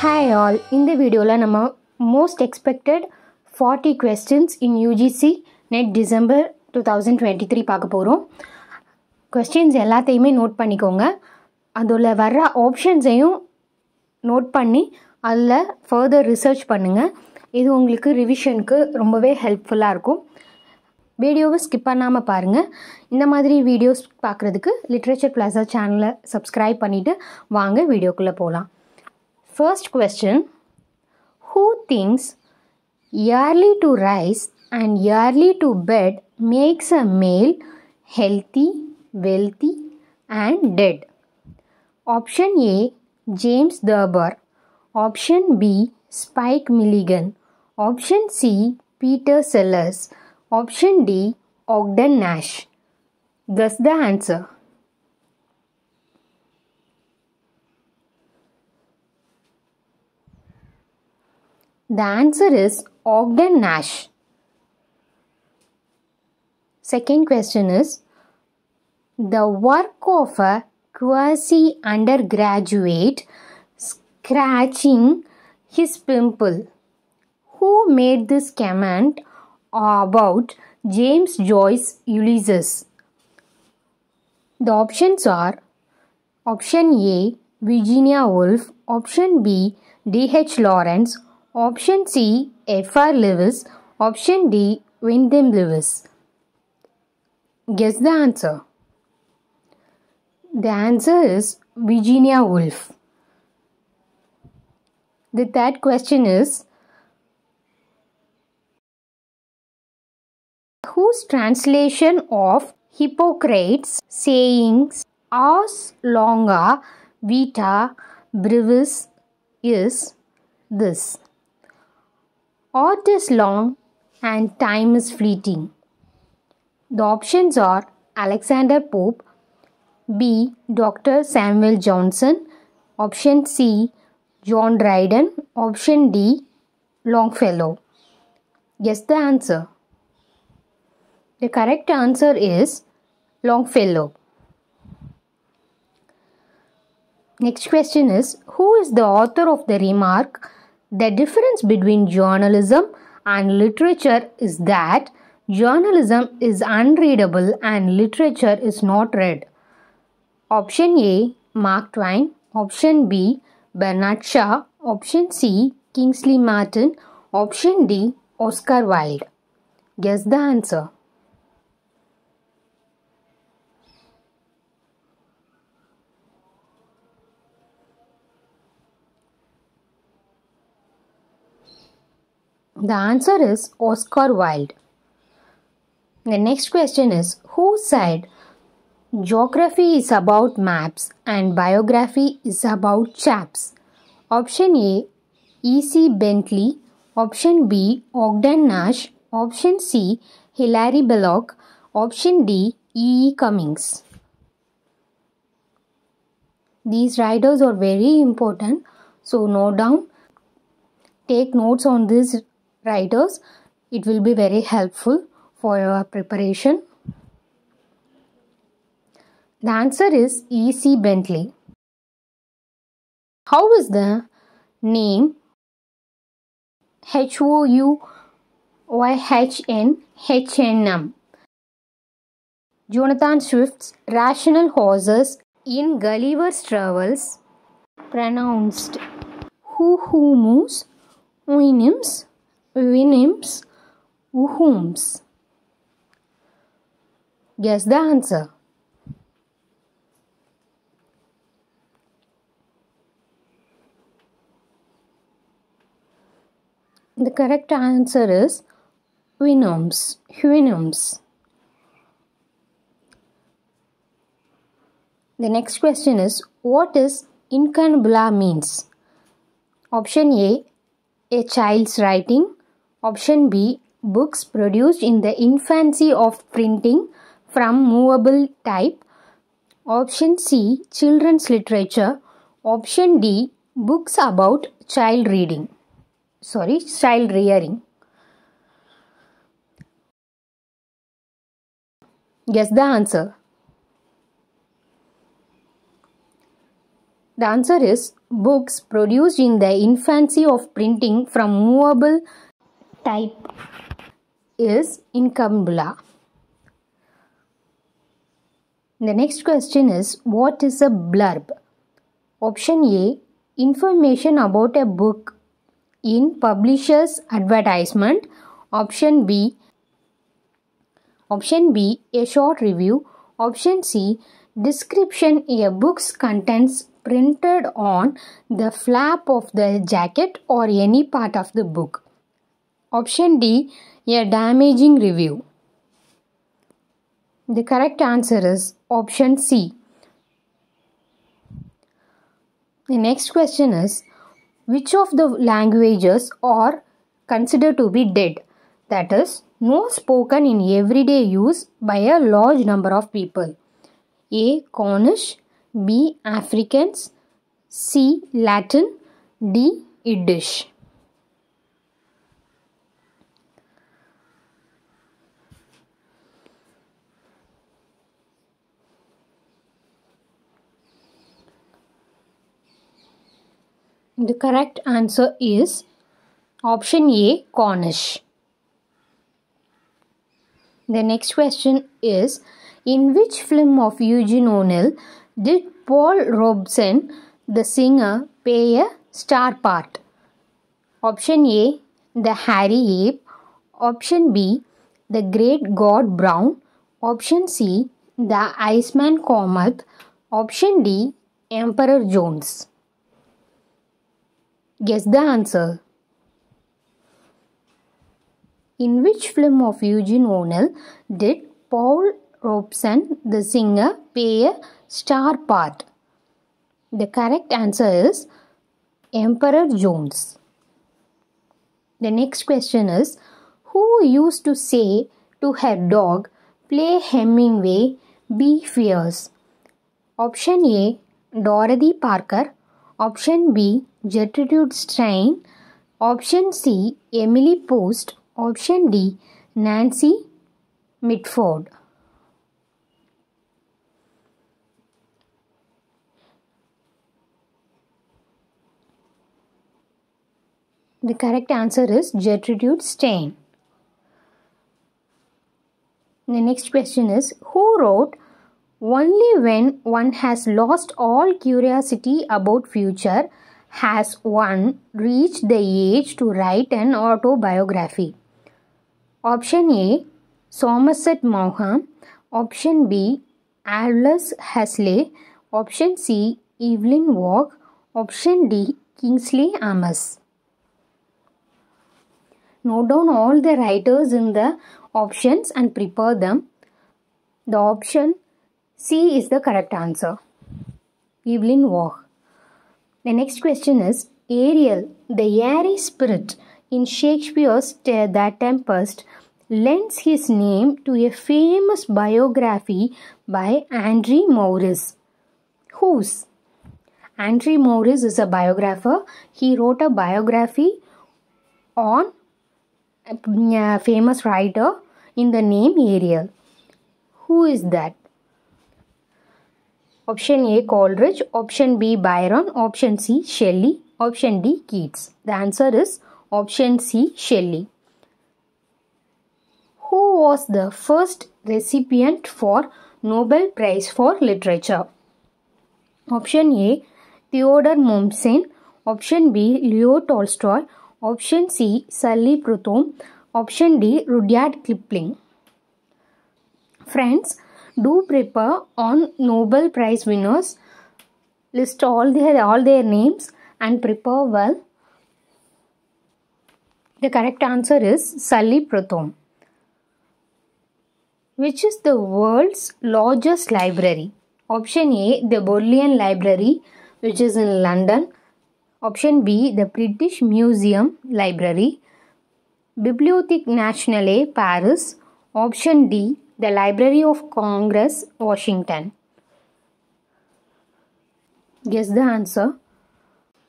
Hi all, இந்த வீடியோவில் நம்ம most expected 40 questions in UGC net December 2023 பார்க்க போகிறோம். questions எல்லாத்தையுமே நோட் பண்ணிக்கோங்க. அதில் வர்ற ஆப்ஷன்ஸையும் நோட் பண்ணி அதில் ஃபர்தர் ரிசர்ச் பண்ணுங்கள். இது உங்களுக்கு ரிவிஷனுக்கு ரொம்பவே ஹெல்ப்ஃபுல்லாக இருக்கும். வீடியோவை ஸ்கிப் பண்ணாமல் பாருங்கள். இந்த மாதிரி வீடியோஸ் பார்க்குறதுக்கு லிட்ரேச்சர் பிளாசா சேனலை சப்ஸ்கிரைப் பண்ணிவிட்டு வாங்க வீடியோக்குள்ளே போகலாம். First question, who thinks early to rise and early to bed makes a male healthy, wealthy and dead? Option A, James Thurber. Option B, Spike Milligan. Option C, Peter Sellers. Option D, Ogden Nash. Guess the answer. The answer is Ogden Nash. Second question is, the work of a quasi-undergraduate scratching his pimple. Who made this comment about James Joyce's Ulysses? The options are option A, Virginia Woolf, option B, D.H. Lawrence, option C, F.R. Lewis, option D, Wyndham Lewis. Guess the answer. The answer is Virginia Woolf. The third question is, whose translation of Hippocrates' sayings ars longa vita brevis is this? Art is long and time is fleeting. The options are Alexander Pope, B, Dr. Samuel Johnson, option C, John Dryden, option D, Longfellow. Guess the answer. The correct answer is Longfellow. Next question is, who is the author of the remark, the difference between journalism and literature is that journalism is unreadable and literature is not read? Option A, Mark Twain. Option B, Bernard Shaw. Option C, Kingsley Martin. Option D, Oscar Wilde. Guess the answer. The answer is Oscar Wilde. The next question is, who said geography is about maps and biography is about chaps? Option A, E.C. Bentley. Option B, Ogden Nash. Option C, Hilary Belloc. Option D, E.E. Cummings. These writers are very important, so note down. Take notes on these writers. It will be very helpful for your preparation. The answer is E.C. Bentley. How is the name Houyhnhnm, Jonathan Swift's Rational Horses in Gulliver's Travels, pronounced? Who-who-moose, Winims, Winims, Woohooms? Guess the answer. The correct answer is Winoms. Winoms. The next question is, what is incunabula means? Option A, a child's writing. Option B, books produced in the infancy of printing from movable type. Option C, children's literature. Option D, books about child rearing. Child rearing. Guess the answer. The answer is books produced in the infancy of printing from movable type is incambula. The next question is, what is a blurb? Option A, information about a book in publisher's advertisement. Option B, a short review. Option C, description a book's contents printed on the flap of the jacket or any part of the book. Option D, a damaging review. The correct answer is option C. The next question is, which of the languages are considered to be dead? That is, no spoken in everyday use by a large number of people. A. Cornish, B. Afrikaans, C. Latin, D. Yiddish. The correct answer is option A, Cornish. The next question is, in which film of Eugene O'Neill did Paul Robeson, the singer, play a star part? Option A, The Hairy Ape. Option B, The Great God Brown. Option C, The Iceman Comet. Option D, Emperor Jones. Guess the answer. In which film of Eugene O'Neill did Paul Robeson, the singer, play a star part? The correct answer is Emperor Jones. The next question is, who used to say to her dog, play Hemingway, be fierce? Option A, Dorothy Parker. Option B, Gertrude Stein. Option C, Emily Post. Option D, Nancy Mitford. The correct answer is Gertrude Stein. The next question is, who wrote only when one has lost all curiosity about future has one reached the age to write an autobiography? Option A, Somerset Maugham. Option B, Aldous Huxley. Option C, Evelyn Waugh. Option D, Kingsley Amis. Note down all the writers in the options and prepare them. The option C is the correct answer. Evelyn Waugh. The next question is, Ariel, the airy spirit in Shakespeare's The Tempest, lends his name to a famous biography by Andrew Morris. Whose? Andrew Morris is a biographer. He wrote a biography on a famous writer in the name Ariel. Who is that? Option A, Coleridge. Option B, Byron. Option C, Shelley. Option D, Keats. The answer is option C, Shelley. Who was the first recipient for Nobel Prize for Literature? Option A, Theodore Mommsen. Option B, Leo Tolstoy. Option C, Sully Prudhomme. Option D, Rudyard Kipling. Friends, do prepare on Nobel Prize winners. List all their names and prepare well. The correct answer is Sully Prudhomme. Which is the world's largest library? Option A, the Bodleian Library, which is in London. Option B, the British Museum Library. Bibliothèque Nationale, Paris. Option D, the Library of Congress, Washington. Guess the answer.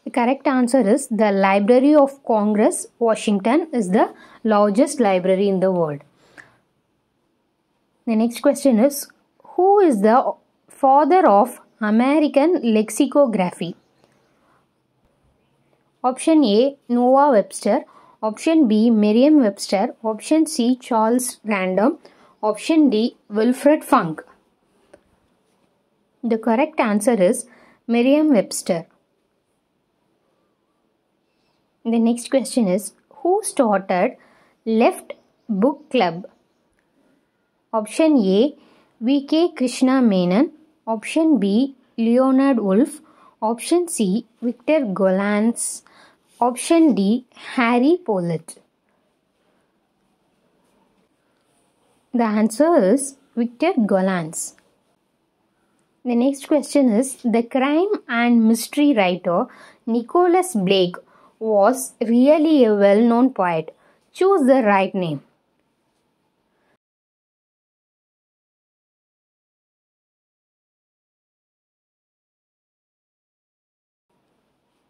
The correct answer is the Library of Congress, Washington is the largest library in the world. The next question is, who is the father of American lexicography? Option A, Noah Webster. Option B, Merriam-Webster. Option C, Charles Random. Option D, Wilfred Funk. The correct answer is Merriam-Webster. The next question is, who started Left Book Club? Option A, V.K. Krishna Menon. Option B, Leonard Woolf. Option C, Victor Gollancz. Option D, Harry Polit. The answer is Victor Gollancz. The next question is, the crime and mystery writer Nicholas Blake was really a well-known poet. Choose the right name.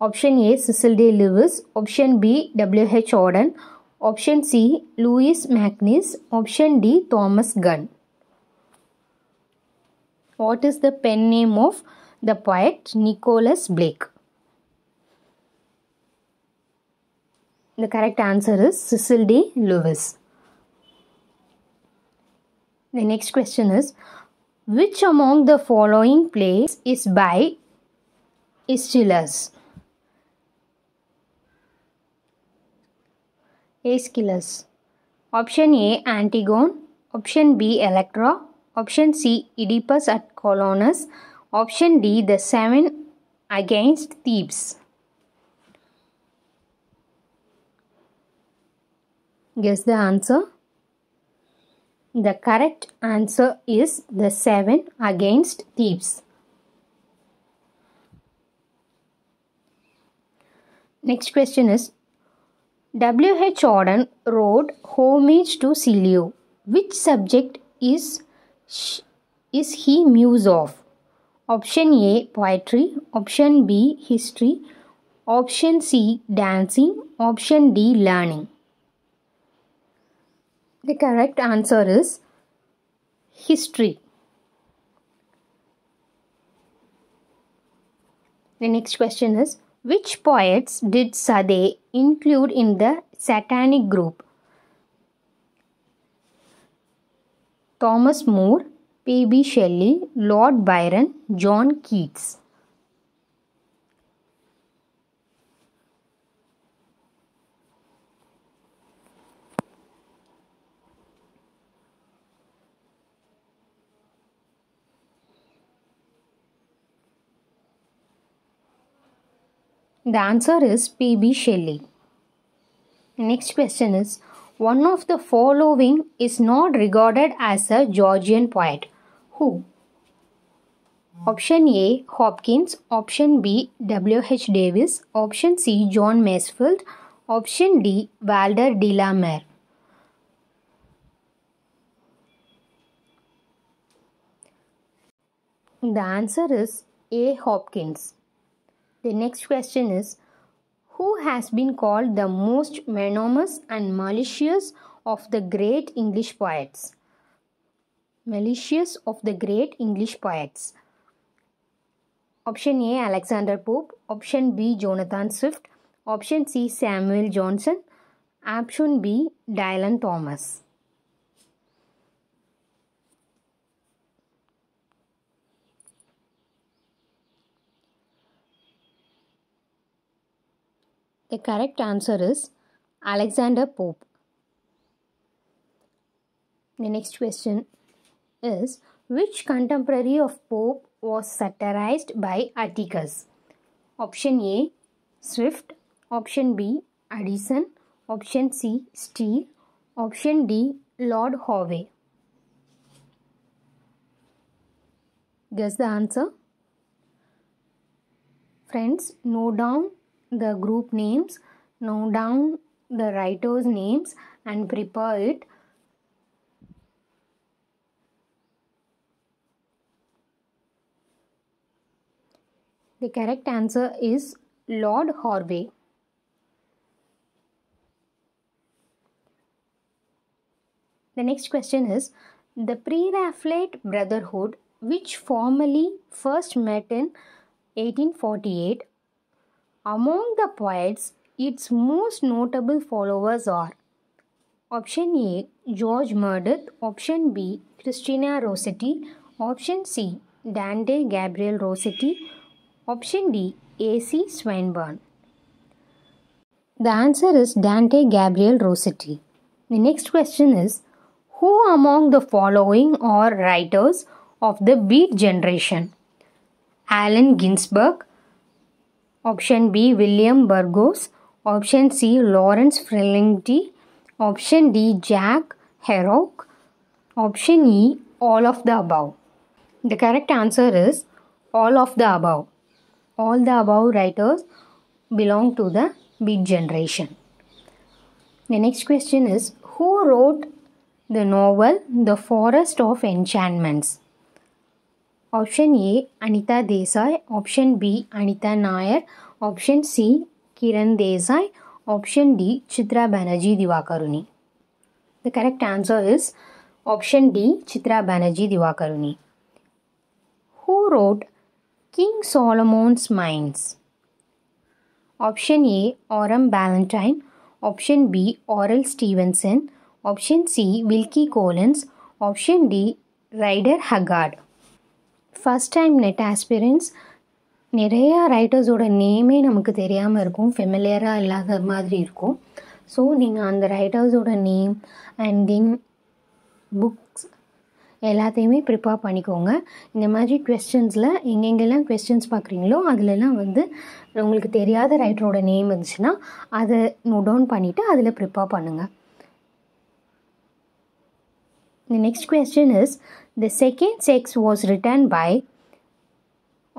Option A, Cecil D. Lewis. Option B, W.H. Auden. Option C, Louis Mcqs. Option D, Thomas Gunn. What is the pen name of the poet Nicholas Blake? The correct answer is Cecil D. Lewis. The next question is, which among the following plays is by Aeschylus? Aeschylus. Option A, Antigone. Option B, Electra. Option C, Oedipus at Colonus. Option D, the Seven Against Thebes. Guess the answer. The correct answer is the Seven Against Thebes. Next question is, W.H. Auden wrote Homage to Celio. Which subject is he muse of? Option A, poetry. Option B, history. Option C, dancing. Option D, learning. The correct answer is history. The next question is, which poets did Sade include in the satanic group? Thomas More, P.B. Shelley, Lord Byron, John Keats. The answer is P.B. Shelley. The next question is, one of the following is not regarded as a Georgian poet. Who? Option A, Hopkins. Option B, W.H. Davis. Option C, John Masefield. Option D, Walter de la Mare. The answer is A, Hopkins. The next question is, who has been called the most venomous and malicious of the great English poets? Malicious of the great English poets. Option A, Alexander Pope. Option B, Jonathan Swift. Option C, Samuel Johnson. Option B, Dylan Thomas. The correct answer is Alexander Pope. The next question is, which contemporary of Pope was satirized by Atticus? Option A, Swift. Option B, Addison. Option C, Steele. Option D, Lord Howe. Guess the answer. Friends, note down the group names, note down the writers' names and prepare it. The correct answer is Lord Howe. The next question is, the Pre-Raphaelite Brotherhood which formally first met in 1848. Among the poets, its most notable followers are option A. George Meredith, option B. Christina Rossetti, option C. Dante Gabriel Rossetti, option D. A.C. Swinburne. The answer is Dante Gabriel Rossetti. The next question is, who among the following are writers of the Beat generation? Allen Ginsberg, option B. William Burgos, option C. Lawrence Ferlinghetti, option D. Jack Kerouac, option E. all of the above. The correct answer is all of the above. All the above writers belong to the Beat generation. The next question is, who wrote the novel The Forest of Enchantments? Option A. Anita Desai, option B. Anita Nair, option C. Kiran Desai, option D. Chitra Banerjee Divakaruni. The correct answer is option D. Chitra Banerjee Divakaruni. Who wrote King Solomon's Mines? Option A. Oram Ballantyne, option B. Oral Stevenson, option C. Wilkie Collins, option D. Rider Haggard. First time net aspirants நிறையா ரைட்டர்ஸோட நேமே நமக்கு தெரியாமல் இருக்கும், ஃபெமிலியராக இல்லாத மாதிரி இருக்கும். So நீங்கள் அந்த ரைட்டர்ஸோட name and then books எல்லாத்தையுமே ப்ரிப்பேர் பண்ணிக்கோங்க. இந்த மாதிரி கொஸ்டின்ஸில் எங்கெங்கெல்லாம் கொஸ்டின்ஸ் பார்க்குறீங்களோ அதிலெல்லாம் வந்து உங்களுக்கு தெரியாத ரைட்டரோட நேம் இருந்துச்சுன்னா அதை நோட் டவுன் பண்ணிவிட்டு அதில் ப்ரிப்பேர் பண்ணுங்கள். The next question is, the second sex was written by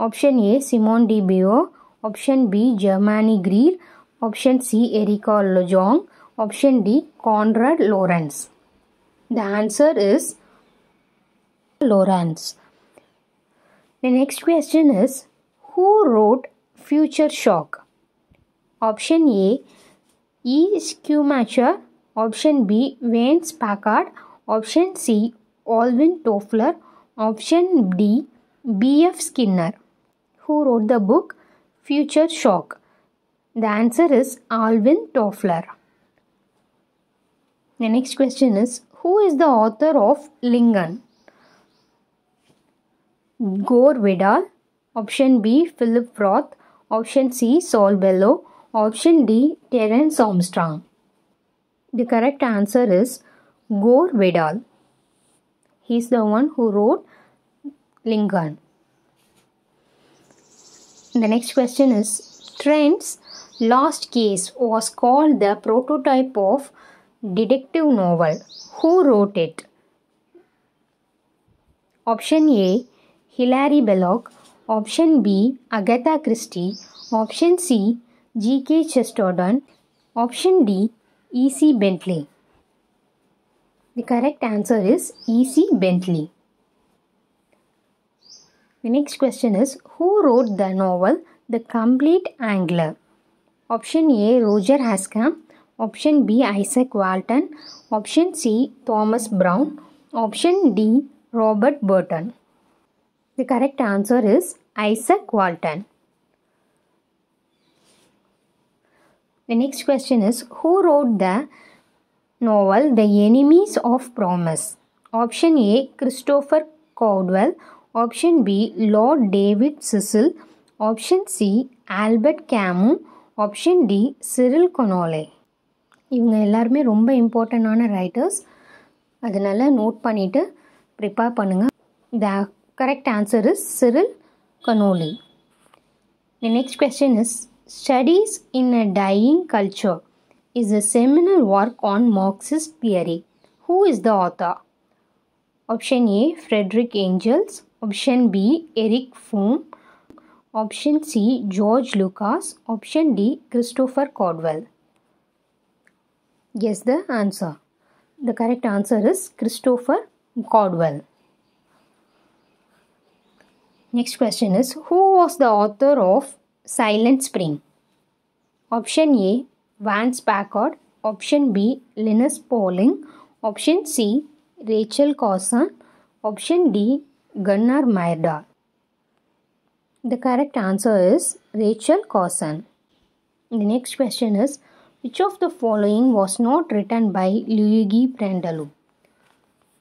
option A. Simone de Beauvoir, option B. Germany Greer, option C. Erika Lojong, option D. Conrad Lorenz. The answer is Lorenz. The next question is, who wrote Future Shock? Option A. E. Schumacher, option B. Vance Packard, option C. Alvin Toffler, option D. B.F. Skinner. Who wrote the book Future Shock? The answer is Alvin Toffler. The next question is, who is the author of Lincoln? Gore Vidal, option B. Philip Roth, option C. Saul Bellow, option D. Terence Armstrong. The correct answer is Gore Vidal. He is the one who wrote Lincoln. The next question is, Trent's Lost Case was called the prototype of detective novel. Who wrote it? Option A. Hilary Belloc, option B. Agatha Christie, option C. G.K. Chesterton, option D. E.C. Bentley. The correct answer is E.C. Bentley. The next question is, who wrote the novel The Complete Angler? Option A. Roger Ascham, option B. Isaac Walton, option C. Thomas Brown, option D. Robert Burton. The correct answer is Isaac Walton. The next question is, who wrote the novel The Enemies of Promise? Option A. Christopher Caldwell, option B. Lord David Cecil, option C. Albert Camus, option D. Cyril Connolly. இவங்க எல்லாருமே ரொம்ப இம்பார்ட்டண்டான writers, அதனால் note பண்ணிவிட்டு prepare பண்ணுங்கள். The correct answer is Cyril Connolly. The next question is, Studies in a Dying Culture is a seminal work on Marxist theory. Who is the author? Option A. Frederick Engels, option B. Eric Fromm, option C. George Lucas, option D. Christopher Caldwell. Guess the answer. The correct answer is Christopher Caldwell. Next question is, who was the author of Silent Spring? Option A. Vance Packard, option B. Linus Pauling, option C. Rachel Carson, option D. Gunnar Myrdal? The correct answer is Rachel Carson. The next question is, which of the following was not written by Luigi Pirandello?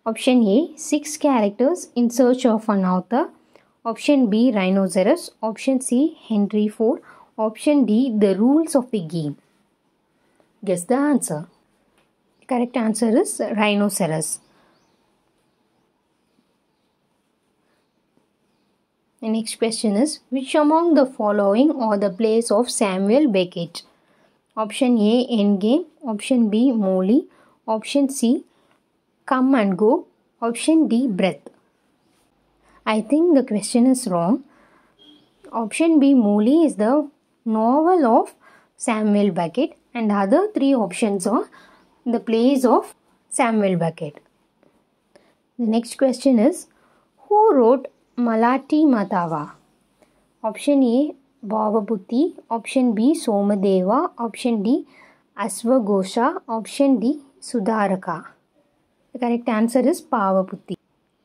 Option A, 6 characters in search of an author. Option B, Rhinoceros. Option C, Henry Ford. Option D, The Rules of the Game. Guess the answer. The correct answer is Rhinoceros. The next question is, which among the following are the plays of Samuel Beckett? Option A, Endgame. Option B, Molly. Option C, Come and Go. Option D, Breath. I think the question is wrong. Option B, Molly, is the novel of Samuel Beckett, and the other three options are the plays of Samuel Beckett. The next question is, who wrote Malati Matava? Option A, Bhavabuddhi. Option B, Somadeva. Option D, Asvagosha. Option D, Sudharaka. The correct answer is Bhavabuddhi.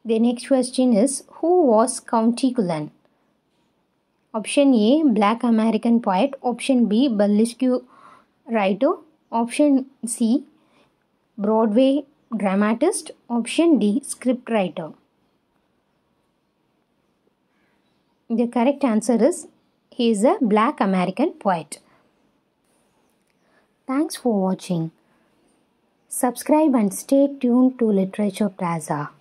The next question is, who was County Cullen? Option A, Black American poet. Option B, burlesque writer. Option C, Broadway dramatist. Option D, script writer. The correct answer is, he is a Black American poet. Thanks for watching. Subscribe and stay tuned to Literature Plaza.